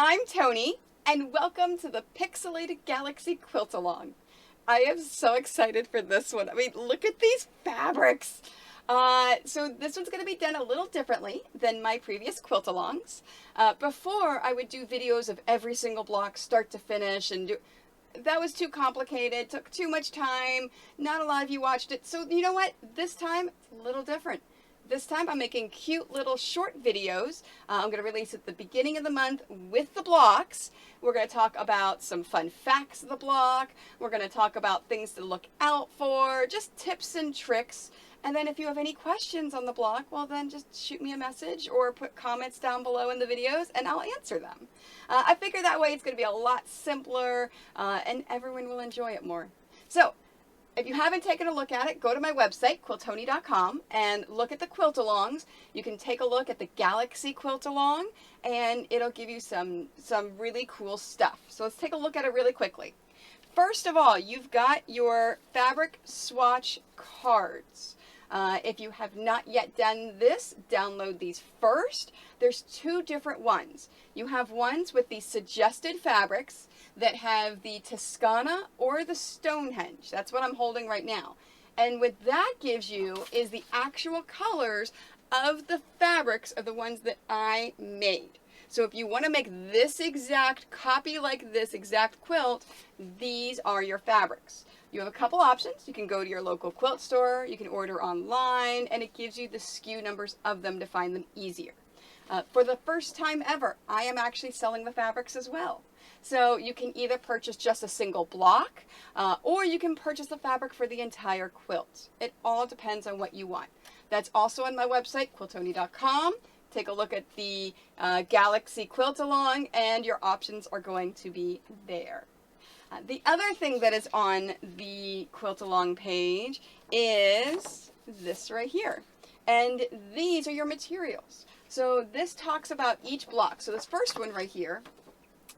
I'm Tony, and welcome to the Pixelated Galaxy Quilt Along. I am so excited for this one. I mean, look at these fabrics. So this one's going to be done a little differently than my previous quilt alongs. Before, I would do videos of every single block, start to finish, and that was too complicated, took too much time, not a lot of you watched it. So you know what? This time, it's a little different. This time I'm making cute little short videos. I'm going to release at the beginning of the month with the blocks. We're going to talk about some fun facts of the block. We're going to talk about things to look out for, just tips and tricks. And then if you have any questions on the block, well then just shoot me a message or put comments down below in the videos and I'll answer them. I figure that way it's going to be a lot simpler and everyone will enjoy it more. So, if you haven't taken a look at it, go to my website, quiltony.com, and look at the quilt alongs. You can take a look at the Galaxy Quilt Along, and it'll give you some really cool stuff. So let's take a look at it really quickly. First of all, you've got your fabric swatch cards. If you have not yet done this, download these first. There's two different ones. You have ones with the suggested fabrics that have the Toscana or the Stonehenge. That's what I'm holding right now. And what that gives you is the actual colors of the fabrics of the ones that I made. So if you want to make this exact copy like this exact quilt, these are your fabrics. You have a couple options. You can go to your local quilt store, you can order online, and it gives you the SKU numbers of them to find them easier. For the first time ever, I am actually selling the fabrics as well. So you can either purchase just a single block, or you can purchase the fabric for the entire quilt. It all depends on what you want. That's also on my website, quiltony.com. Take a look at the Galaxy Quilt Along, and your options are going to be there. The other thing that is on the Quilt Along page is this right here. And these are your materials. So this talks about each block. So this first one right here,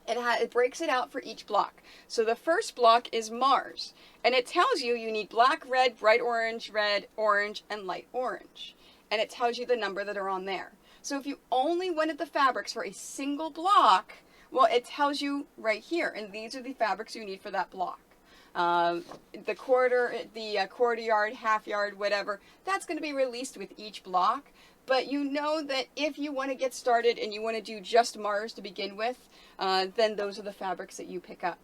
it breaks it out for each block. So the first block is Mars. And it tells you need black, red, bright orange, red, orange, and light orange. And it tells you the number that are on there. So if you only wanted the fabrics for a single block, well, it tells you right here, and these are the fabrics you need for that block. The quarter yard, half yard, whatever, that's going to be released with each block. But you know that if you want to get started and you want to do just Mars to begin with, then those are the fabrics that you pick up.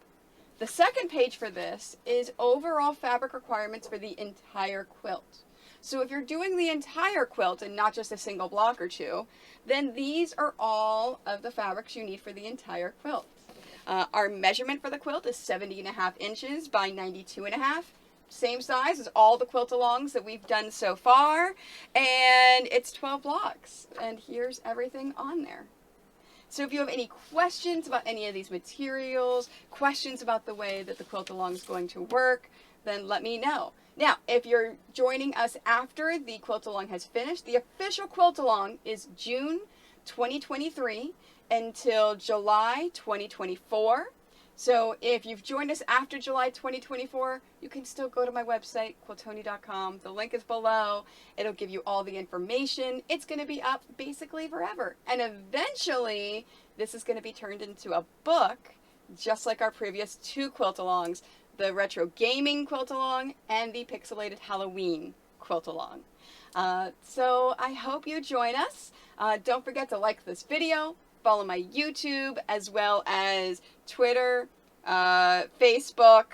The second page for this is overall fabric requirements for the entire quilt. So if you're doing the entire quilt and not just a single block or two, then these are all of the fabrics you need for the entire quilt. Our measurement for the quilt is 70.5 inches by 92.5. Same size as all the quilt alongs that we've done so far. And it's 12 blocks. And here's everything on there. So if you have any questions about any of these materials, questions about the way that the quilt along is going to work, then let me know. Now, if you're joining us after the quilt along has finished, the official quilt along is June 2023 until July 2024. So if you've joined us after July 2024, you can still go to my website, quiltony.com. The link is below. It'll give you all the information. It's going to be up basically forever. And eventually, this is going to be turned into a book, just like our previous two quilt alongs, the Retro Gaming Quilt Along and the Pixelated Halloween Quilt Along. So I hope you join us. Don't forget to like this video, follow my YouTube, as well as Twitter, Facebook,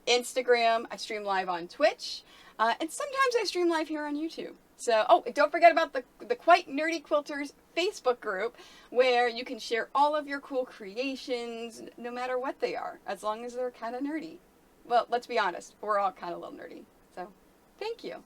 Instagram. I stream live on Twitch, and sometimes I stream live here on YouTube. So, oh, don't forget about the Quite Nerdy Quilters Facebook group, where you can share all of your cool creations, no matter what they are, as long as they're kind of nerdy. Well, let's be honest, we're all kind of a little nerdy. So, thank you.